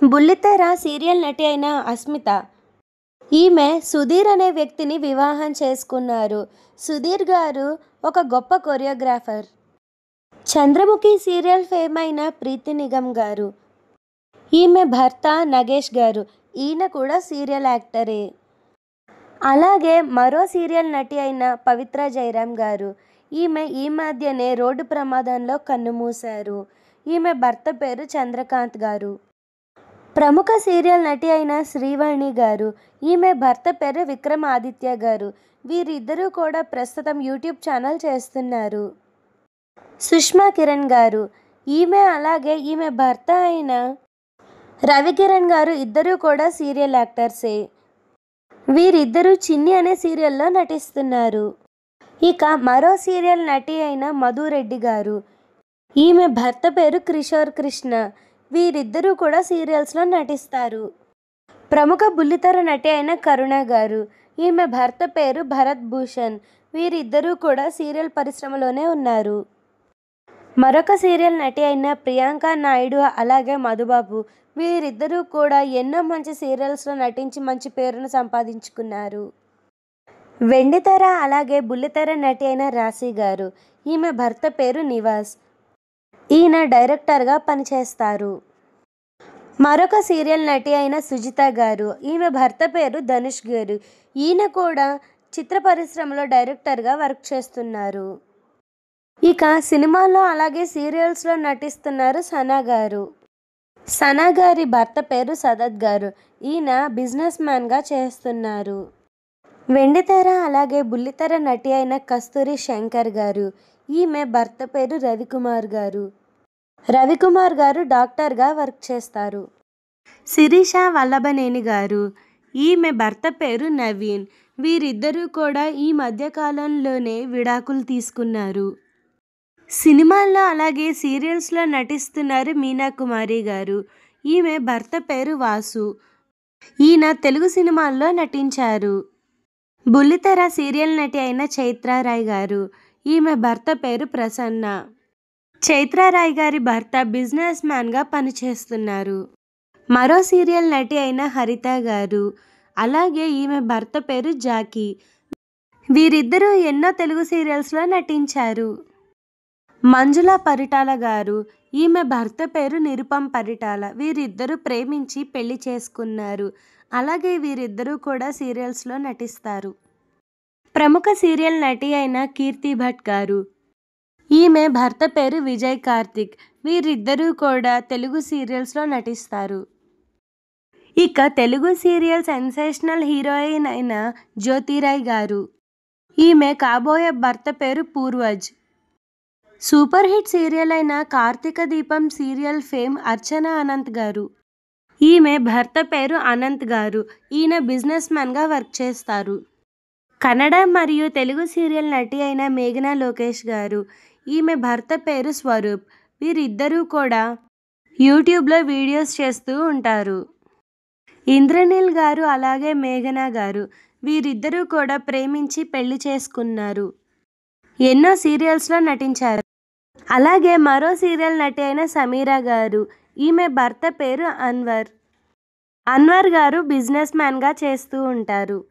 బుల్లితెర సీరియల్ నటి అయిన అస్మిత. ఈమె సుధీర్ అనే వ్యక్తిని వివాహం చేసుకున్నారు. సుధీర్ గారు ఒక గొప్ప కొరియోగ్రాఫర్. చంద్రముఖి సీరియల్ ఫేమ్ అయిన ప్రీతి నిగమ్ గారు. ఈమె భర్త నగేష్ గారు. ఈయన కూడా సీరియల్ యాక్టరే. అలాగే మరో సీరియల్ నటి అయిన పవిత్ర జయరాం గారు. ఈమె ఈ మధ్యనే రోడ్డు ప్రమాదంలో కన్నుమూశారు. ఈమె భర్త పేరు చంద్రకాంత్ గారు. ప్రముఖ సీరియల్ నటి అయిన శ్రీవాణి గారు. ఈమె భర్త పేరు విక్రమాదిత్య గారు. వీరిద్దరూ కూడా ప్రస్తుతం యూట్యూబ్ ఛానల్ చేస్తున్నారు. సుష్మా కిరణ్ గారు. అలాగే ఈమె భర్త అయిన రవికిరణ్ గారు. ఇద్దరూ కూడా సీరియల్ యాక్టర్సే. వీరిద్దరూ చిన్ని అనే సీరియల్లో నటిస్తున్నారు. ఇక మరో సీరియల్ నటి అయిన మధురెడ్డి గారు. ఈమె భర్త పేరు కిషోర్ కృష్ణ. వీరిద్దరూ కూడా సీరియల్స్లో నటిస్తారు. ప్రముఖ బుల్లితెర నటి అయిన కరుణ గారు. ఈమె భర్త పేరు భరత్ భూషణ్. వీరిద్దరూ కూడా సీరియల్ పరిశ్రమలోనే ఉన్నారు. మరొక సీరియల్ నటి అయిన ప్రియాంక నాయుడు అలాగే మధుబాబు. వీరిద్దరూ కూడా ఎన్నో మంచి సీరియల్స్లో నటించి మంచి పేరును సంపాదించుకున్నారు. వెండితెర అలాగే బుల్లితెర నటి అయిన రాశి గారు. ఈమె భర్త పేరు నివాస్. ఈయన డైరెక్టర్గా పనిచేస్తారు. మరొక సీరియల్ నటి అయిన సుజిత గారు. ఈమె భర్త పేరు ధనుష్ గారు. ఈయన కూడా చిత్ర పరిశ్రమలో డైరెక్టర్గా వర్క్ చేస్తున్నారు. ఇక సినిమాల్లో అలాగే సీరియల్స్లో నటిస్తున్నారు సనా గారు. సనా గారి భర్త పేరు సదత్ గారు. ఈయన బిజినెస్ మ్యాన్గా చేస్తున్నారు. వెండితెర అలాగే బుల్లితెర నటి అయిన కస్తూరి శంకర్ గారు. ఈమె భర్త పేరు రవికుమార్ గారు. రవికుమార్ గారు డాక్టర్గా వర్క్ చేస్తారు. శిరీష వల్లభనేని గారు. ఈమె భర్త పేరు నవీన్. వీరిద్దరూ కూడా ఈ మధ్యకాలంలోనే విడాకులు తీసుకున్నారు. సినిమాల్లో అలాగే సీరియల్స్లో నటిస్తున్నారు మీనా కుమారి గారు. ఈమె భర్త పేరు వాసు. ఈయన తెలుగు సినిమాల్లో నటించారు. బుల్లితెర సీరియల్ నటి అయిన చైత్రారాయ్ గారు. ఈమె భర్త పేరు ప్రసన్న. చైత్రారాయ్ గారి భర్త బిజినెస్ మ్యాన్గా పనిచేస్తున్నారు. మరో సీరియల్ నటి అయిన హరిత గారు. అలాగే ఈమె భర్త పేరు జాకీ. వీరిద్దరూ ఎన్నో తెలుగు సీరియల్స్లో నటించారు. మంజుల పరిటాల గారు. ఈమె భర్త పేరు నిరుపం పరిటాల. వీరిద్దరూ ప్రేమించి పెళ్లి చేసుకున్నారు. అలాగే వీరిద్దరూ కూడా సీరియల్స్లో నటిస్తారు. ప్రముఖ సీరియల్ నటి అయిన కీర్తి భట్ గారు. ఈమె భర్త పేరు విజయ్ కార్తిక్. వీరిద్దరూ కూడా తెలుగు సీరియల్స్లో నటిస్తారు. ఇక తెలుగు సీరియల్ సెన్సేషనల్ హీరోయిన్ అయిన జ్యోతిరాయ్ గారు. ఈమె కాబోయే భర్త పేరు పూర్వజ్. సూపర్ హిట్ సీరియల్ అయిన కార్తీక దీపం సీరియల్ ఫేమ్ అర్చన అనంత్ గారు. ఈమె భర్త పేరు అనంత్ గారు. ఈయన బిజినెస్ మ్యాన్గా వర్క్ చేస్తారు. కన్నడ మరియు తెలుగు సీరియల్ నటి అయిన మేఘనా లోకేష్ గారు. ఈమె భర్త పేరు స్వరూప్. వీరిద్దరూ కూడా యూట్యూబ్లో వీడియోస్ చేస్తూ ఉంటారు. ఇంద్రనీల్ గారు అలాగే మేఘనా గారు. వీరిద్దరూ కూడా ప్రేమించి పెళ్లి చేసుకున్నారు. ఎన్నో సీరియల్స్లో నటించారు. అలాగే మరో సీరియల్ నటి అయిన సమీరా గారు. ఈమె భర్త పేరు అన్వర్. అన్వర్ గారు బిజినెస్ మ్యాన్గా చేస్తూ ఉంటారు.